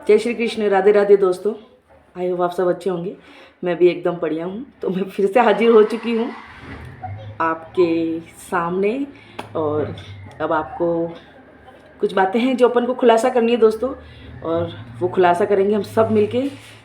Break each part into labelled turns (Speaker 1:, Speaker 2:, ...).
Speaker 1: जय श्री कृष्ण, राधे राधे दोस्तों। I hope आप सब अच्छे होंगे। मैं भी एकदम बढ़िया हूँ। तो मैं फिर से हाजिर हो चुकी हूँ आपके सामने। और अब आपको कुछ बातें हैं जो अपन को खुलासा करनी है दोस्तों, और वो खुलासा करेंगे हम सब मिलके,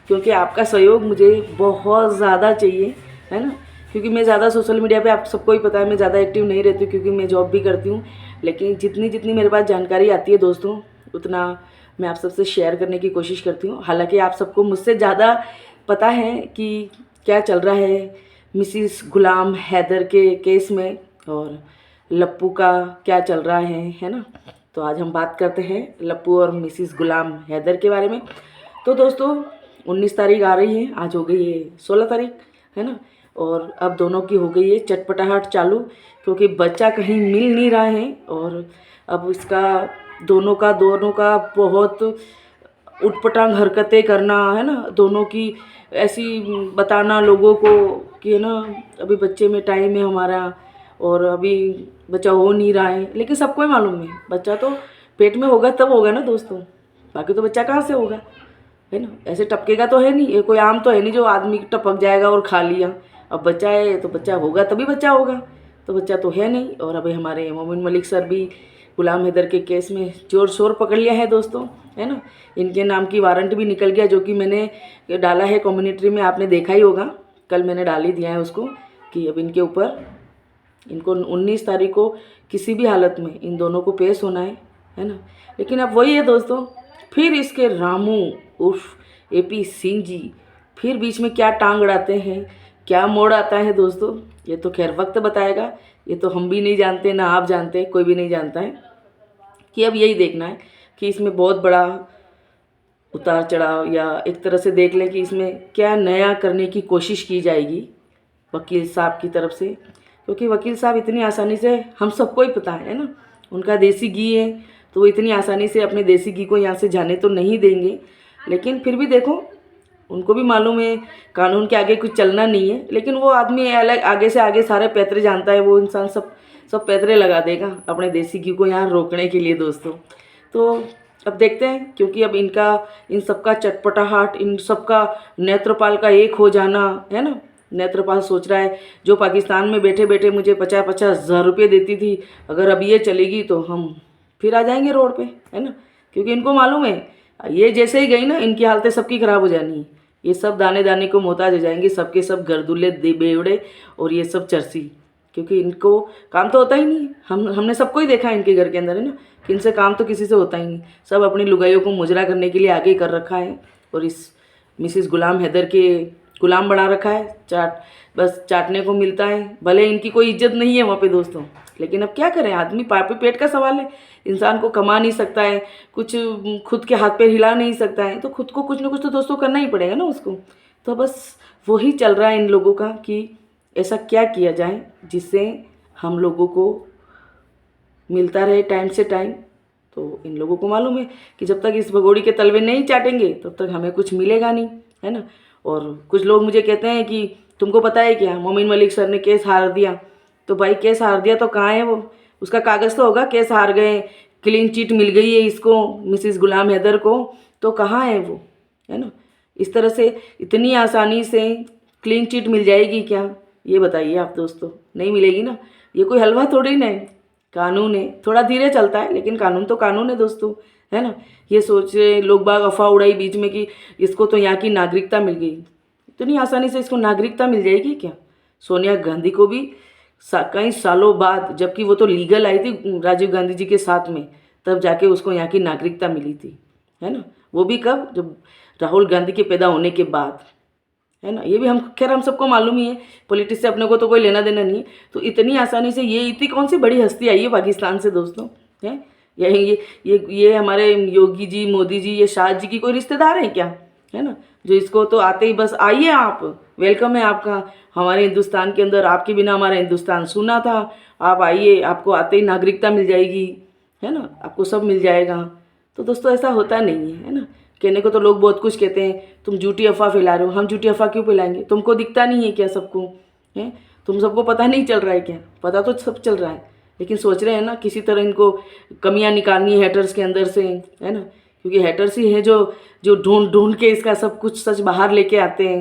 Speaker 1: क्योंकि आपका सहयोग मुझे बहुत ज़्यादा चाहिए, है ना। क्योंकि मैं ज़्यादा सोशल मीडिया पे, आप सबको ही पता है, मैं ज़्यादा एक्टिव नहीं रहती हूँ क्योंकि मैं जॉब भी करती हूँ। लेकिन जितनी जितनी मेरे पास जानकारी आती है दोस्तों, उतना मैं आप सबसे शेयर करने की कोशिश करती हूँ। हालांकि आप सबको मुझसे ज़्यादा पता है कि क्या चल रहा है मिसिस गुलाम हैदर के केस में, और लप्पू का क्या चल रहा है ना। तो आज हम बात करते हैं लप्पू और मिसिस गुलाम हैदर के बारे में। तो दोस्तों 19 तारीख आ रही है, आज हो गई है 16 तारीख, है ना। और अब दोनों की हो गई है चटपटाहट चालू, क्योंकि बच्चा कहीं मिल नहीं रहा है। और अब इसका दोनों का बहुत उटपटांग हरकतें करना, है ना, दोनों की ऐसी बताना लोगों को कि है ना अभी बच्चे में टाइम है हमारा, और अभी बच्चा हो नहीं रहा है। लेकिन सबको ही मालूम है बच्चा तो पेट में होगा तब होगा ना दोस्तों, बाकी तो बच्चा कहाँ से होगा, है ना। ऐसे टपकेगा तो है नहीं, ये कोई आम तो है नहीं जो आदमी टपक जाएगा और खा लिया। अब बच्चा है तो बच्चा होगा तभी बच्चा होगा, तो बच्चा तो है नहीं। और अभी हमारे मोमिन मलिक सर भी गुलाम हैदर के केस में जोर शोर पकड़ लिया है दोस्तों, है ना। इनके नाम की वारंट भी निकल गया, जो कि मैंने डाला है कम्युनिटी में, आपने देखा ही होगा, कल मैंने डाल ही दिया है उसको, कि अब इनके ऊपर, इनको 19 तारीख को किसी भी हालत में इन दोनों को पेश होना है ना। लेकिन अब वही है दोस्तों, फिर इसके रामू उर्फ एपी सिंह जी फिर बीच में क्या टांग अड़ाते हैं, क्या मोड़ आता है दोस्तों, ये तो खैर वक्त बताएगा। ये तो हम भी नहीं जानते, ना आप जानते, कोई भी नहीं जानता है। कि अब यही देखना है कि इसमें बहुत बड़ा उतार चढ़ाव, या एक तरह से देख लें कि इसमें क्या नया करने की कोशिश की जाएगी वकील साहब की तरफ से। क्योंकि वकील साहब इतनी आसानी से, हम सबको ही पता है ना, उनका देसी घी है, तो वो इतनी आसानी से अपने देसी घी को यहाँ से जाने तो नहीं देंगे। लेकिन फिर भी देखो, उनको भी मालूम है कानून के आगे कुछ चलना नहीं है। लेकिन वो आदमी अलग, आगे से आगे सारे पैतरे जानता है, वो इंसान सब सब पैतरे लगा देगा अपने देसी घी को यहाँ रोकने के लिए दोस्तों। तो अब देखते हैं, क्योंकि अब इनका, इन सबका चटपटाहट, इन सबका नेत्रपाल का एक हो जाना, है ना। नेत्रपाल सोच रहा है जो पाकिस्तान में बैठे बैठे मुझे 50-50 हज़ार रुपये देती थी, अगर अब ये चलेगी तो हम फिर आ जाएंगे रोड पे, है ना। क्योंकि इनको मालूम है ये जैसे ही गई ना, इनकी हालतें सबकी ख़राब हो जानी है। ये सब दाने दाने को मोहताज हो जाएंगे, सबके सब गर्दुल्ले बेवड़े और ये सब चरसी। क्योंकि इनको काम तो होता ही नहीं है। हमने सबको ही देखा है इनके घर के अंदर, है ना, कि इनसे काम तो किसी से होता ही नहीं। सब अपनी लुगाइयों को मुजरा करने के लिए आगे कर रखा है, और इस मिसिस गुलाम हैदर के गुलाम बना रखा है। बस चाटने को मिलता है, भले इनकी कोई इज्जत नहीं है वहाँ पे दोस्तों। लेकिन अब क्या करें, आदमी पापे पेट का सवाल है। इंसान को कमा नहीं सकता है, कुछ खुद के हाथ पैर हिला नहीं सकता है, तो खुद को कुछ ना कुछ तो दोस्तों करना ही पड़ेगा ना उसको। तो बस वही चल रहा है इन लोगों का, कि ऐसा क्या किया जाए जिससे हम लोगों को मिलता रहे टाइम से टाइम। तो इन लोगों को मालूम है कि जब तक इस भगोड़ी के तलवे नहीं चाटेंगे तब तक हमें कुछ मिलेगा नहीं, है ना। और कुछ लोग मुझे कहते हैं कि तुमको पता है क्या, मोमिन मलिक सर ने केस हार दिया। तो भाई केस हार दिया तो कहाँ है वो, उसका कागज़ तो होगा, केस हार गए, क्लीन चिट मिल गई है इसको, मिसिस गुलाम हैदर को, तो कहाँ है वो, है ना। इस तरह से इतनी आसानी से क्लीन चिट मिल जाएगी क्या, ये बताइए आप दोस्तों। नहीं मिलेगी ना, ये कोई हलवा थोड़ी ना है। कानून है, थोड़ा धीरे चलता है लेकिन कानून तो कानून है दोस्तों, है ना। ये सोच रहे लोग बाग, अफवाह उड़ाई बीच में कि इसको तो यहाँ की नागरिकता मिल गई। इतनी आसानी से इसको नागरिकता मिल जाएगी क्या। सोनिया गांधी को भी कई सालों बाद, जबकि वो तो लीगल आई थी राजीव गांधी जी के साथ में, तब जाके उसको यहाँ की नागरिकता मिली थी, है ना। वो भी कब, जब राहुल गांधी के पैदा होने के बाद, है ना। ये भी हम, खैर हम सबको मालूम ही है, पॉलिटिक्स से अपने को तो कोई लेना देना नहीं है। तो इतनी आसानी से ये इतनी कौन सी बड़ी हस्ती आई है पाकिस्तान से दोस्तों, है। ये हमारे योगी जी, मोदी जी, ये शाह जी की कोई रिश्तेदार हैं क्या, है ना, जो इसको तो आते ही बस आइए आप, वेलकम है आपका हमारे हिंदुस्तान के अंदर, आपके बिना हमारा हिंदुस्तान सुना था, आप आइए, आपको आते ही नागरिकता मिल जाएगी, है ना, आपको सब मिल जाएगा। तो दोस्तों ऐसा होता नहीं है ना। कहने को तो लोग बहुत कुछ कहते हैं, तुम झूठी अफवाह फैला रहे हो। हम झूठी अफवाह क्यों फैलाएंगे, तुमको दिखता नहीं है क्या सबको, है, तुम सबको पता नहीं चल रहा है क्या, पता तो सब चल रहा है। लेकिन सोच रहे हैं ना किसी तरह इनको कमियां निकालनी है हेटर्स के अंदर से, है ना। क्योंकि हैटर्स ही हैं जो जो ढूंढ ढूंढ के इसका सब कुछ सच बाहर लेके आते हैं।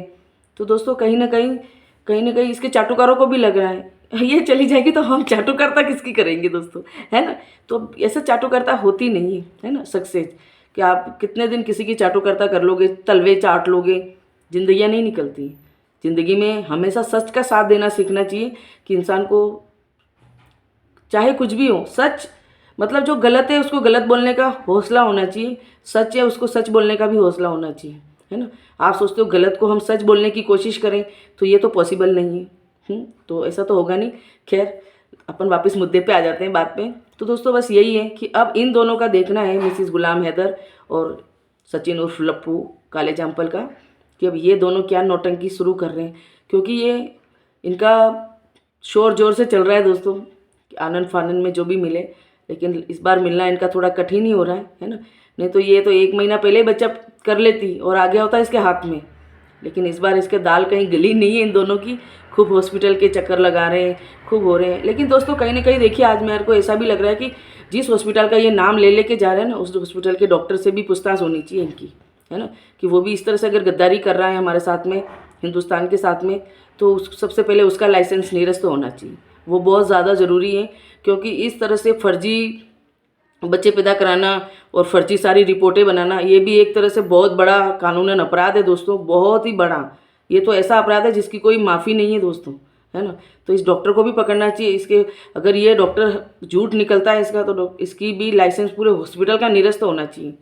Speaker 1: तो दोस्तों कहीं ना कहीं इसके चाटुकारों को भी लग रहा है ये चली जाएगी तो हम चाटुकरता किसकी करेंगे दोस्तों, है ना। तो ऐसा चाटुकरता होती नहीं है ना सक्सेस, कि आप कितने दिन किसी की चाटुकरता कर लोगे, तलवे चाट लोगे, जिंदगियाँ नहीं निकलती। ज़िंदगी में हमेशा सच का साथ देना सीखना चाहिए, कि इंसान को चाहे कुछ भी हो, सच मतलब जो गलत है उसको गलत बोलने का हौसला होना चाहिए, सच है उसको सच बोलने का भी हौसला होना चाहिए, है ना। आप सोचते हो गलत को हम सच बोलने की कोशिश करें तो ये तो पॉसिबल नहीं है, तो ऐसा तो होगा नहीं। खैर अपन वापस मुद्दे पे आ जाते हैं बात पे। तो दोस्तों बस यही है कि अब इन दोनों का देखना है, मिसिस गुलाम हैदर और सचिन उर्फ लप्पू काले चंपल का, कि अब ये दोनों क्या नौटंकी शुरू कर रहे हैं। क्योंकि ये इनका शोर जोर से चल रहा है दोस्तों, आनंद फानंद में जो भी मिले, लेकिन इस बार मिलना इनका थोड़ा कठिन ही हो रहा है ना। नहीं तो ये तो 1 महीना पहले ही बच्चा कर लेती और आ गया होता इसके हाथ में, लेकिन इस बार इसके दाल कहीं गली नहीं है इन दोनों की। खूब हॉस्पिटल के चक्कर लगा रहे हैं, खूब हो रहे हैं। लेकिन दोस्तों कहीं ना कहीं देखिए, आज मेरे को ऐसा भी लग रहा है कि जिस हॉस्पिटल का ये नाम ले लेके जा रहे हैं ना, उस हॉस्पिटल के डॉक्टर से भी पूछताछ होनी चाहिए इनकी, है ना। कि वो भी इस तरह से अगर गद्दारी कर रहा है हमारे साथ में, हिंदुस्तान के साथ में, तो सबसे पहले उसका लाइसेंस निरस्त होना चाहिए। वो बहुत ज़्यादा ज़रूरी है, क्योंकि इस तरह से फर्जी बच्चे पैदा कराना और फर्जी सारी रिपोर्टें बनाना, ये भी एक तरह से बहुत बड़ा कानूनन अपराध है दोस्तों, बहुत ही बड़ा। ये तो ऐसा अपराध है जिसकी कोई माफ़ी नहीं है दोस्तों, है ना। तो इस डॉक्टर को भी पकड़ना चाहिए। इसके अगर ये डॉक्टर झूठ निकलता है इसका, तो इसकी भी लाइसेंस पूरे हॉस्पिटल का निरस्त होना चाहिए।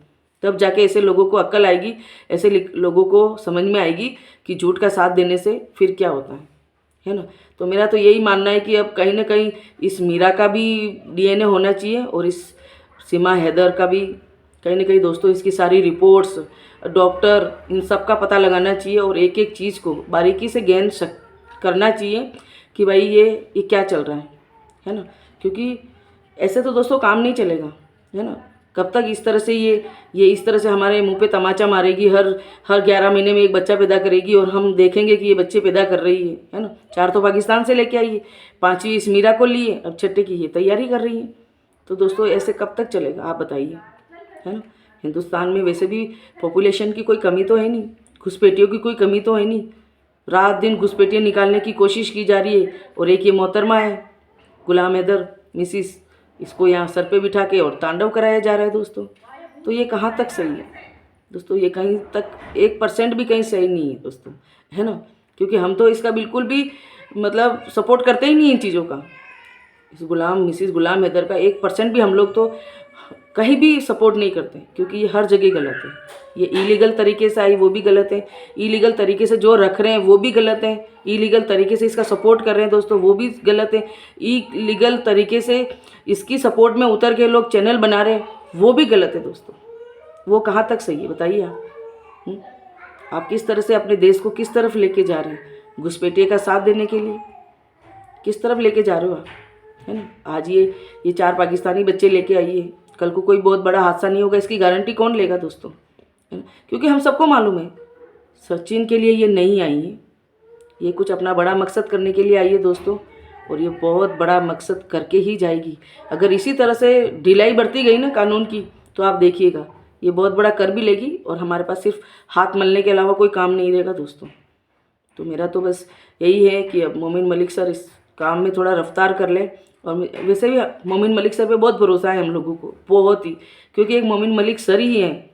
Speaker 1: तब जाके ऐसे लोगों को अक्ल आएगी, ऐसे लोगों को समझ में आएगी कि झूठ का साथ देने से फिर क्या होता है ना। तो मेरा तो यही मानना है कि अब कहीं ना कहीं इस मीरा का भी DNA होना चाहिए, और इस सीमा हैदर का भी कहीं ना कहीं दोस्तों, इसकी सारी रिपोर्ट्स, डॉक्टर, इन सब का पता लगाना चाहिए, और एक एक चीज़ को बारीकी से गैन करना चाहिए कि भाई ये क्या चल रहा है ना। क्योंकि ऐसे तो दोस्तों काम नहीं चलेगा, है ना। कब तक इस तरह से ये इस तरह से हमारे मुंह पे तमाचा मारेगी, हर 11 महीने में एक बच्चा पैदा करेगी, और हम देखेंगे कि ये बच्चे पैदा कर रही है ना। 4 तो पाकिस्तान से लेके आई है, 5वीं इस मीरा को ली है, अब 6ठे की ये तैयारी कर रही है। तो दोस्तों ऐसे कब तक चलेगा आप बताइए, है ना। हिंदुस्तान में वैसे भी पॉपुलेशन की कोई कमी तो है नहीं, घुसपैठियों की कोई कमी तो है नहीं। रात दिन घुसपैठियाँ निकालने की कोशिश की जा रही है, और एक ये मोहतरमा है गुलाम हैदर मिसिस, इसको यहाँ सर पे बिठा के और तांडव कराया जा रहा है दोस्तों। तो ये कहाँ तक सही है दोस्तों, ये कहीं तक 1% भी कहीं सही नहीं है दोस्तों, है ना। क्योंकि हम तो इसका बिल्कुल भी मतलब सपोर्ट करते ही नहीं इन चीज़ों का। इस मिसिस गुलाम हैदर का 1% भी हम लोग तो कहीं भी सपोर्ट नहीं करते, क्योंकि ये हर जगह गलत है। ये इलीगल तरीके से आई वो भी गलत है, इलीगल तरीके से जो रख रहे हैं वो भी गलत है, इलीगल तरीके से इसका सपोर्ट कर रहे हैं दोस्तों वो भी गलत है, इलीगल तरीके से इसकी सपोर्ट में उतर के लोग चैनल बना रहे हैं वो भी गलत है दोस्तों। वो कहाँ तक सही है बताइए आप। आप किस तरह से अपने देश को किस तरफ लेके जा रहे हैं, घुसपैठिए का साथ देने के लिए किस तरफ लेके जा रहे हो आप, है ना। आज ये 4 पाकिस्तानी बच्चे लेके आई है, कल को कोई बहुत बड़ा हादसा नहीं होगा इसकी गारंटी कौन लेगा दोस्तों, है ना। क्योंकि हम सबको मालूम है सचिन के लिए ये नहीं आई है, ये कुछ अपना बड़ा मकसद करने के लिए आई है दोस्तों, और ये बहुत बड़ा मकसद करके ही जाएगी। अगर इसी तरह से ढिलाई बढ़ती गई ना कानून की, तो आप देखिएगा ये बहुत बड़ा कर भी लेगी, और हमारे पास सिर्फ हाथ मलने के अलावा कोई काम नहीं रहेगा दोस्तों। तो मेरा तो बस यही है कि अब मोमिन मलिक सर इस काम में थोड़ा रफ्तार कर ले। और वैसे भी मोमिन मलिक सर पे बहुत भरोसा है हम लोगों को, बहुत ही, क्योंकि एक मोमिन मलिक सर ही हैं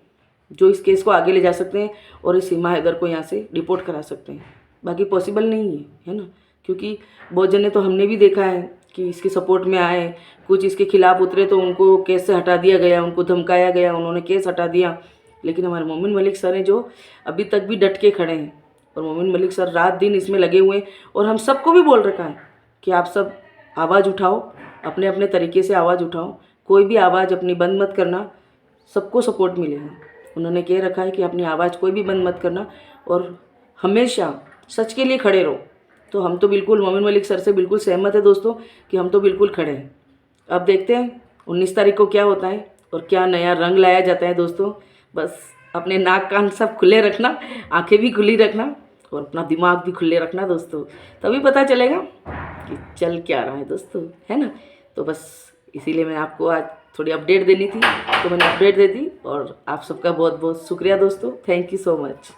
Speaker 1: जो इस केस को आगे ले जा सकते हैं और इस सीमा हैदर को यहाँ से डिपोर्ट करा सकते हैं। बाकी पॉसिबल नहीं है ना। क्योंकि बहुत जने तो हमने भी देखा है कि इसके सपोर्ट में आए, कुछ इसके खिलाफ उतरे तो उनको केस से हटा दिया गया, उनको धमकाया गया, उन्होंने केस हटा दिया। लेकिन हमारे मोमिन मलिक सर हैं जो अभी तक भी डट के खड़े हैं, और मोमिन मलिक सर रात दिन इसमें लगे हुए हैं। और हम सबको भी बोल रखा है कि आप सब आवाज़ उठाओ, अपने अपने तरीके से आवाज़ उठाओ, कोई भी आवाज़ अपनी बंद मत करना, सबको सपोर्ट मिलेगा। उन्होंने कह रखा है कि अपनी आवाज़ कोई भी बंद मत करना और हमेशा सच के लिए खड़े रहो। तो हम तो बिल्कुल मोमिन मलिक सर से बिल्कुल सहमत है दोस्तों कि हम तो बिल्कुल खड़े हैं। अब देखते हैं 19 तारीख को क्या होता है और क्या नया रंग लाया जाता है दोस्तों। बस अपने नाक कान सब खुले रखना, आंखें भी खुली रखना और अपना दिमाग भी खुले रखना दोस्तों, तभी पता चलेगा कि चल क्या रहा है दोस्तों, है ना। तो बस इसीलिए मैं आपको आज थोड़ी अपडेट देनी थी तो मैंने अपडेट दे दी। और आप सबका बहुत बहुत शुक्रिया दोस्तों, थैंक यू सो मच।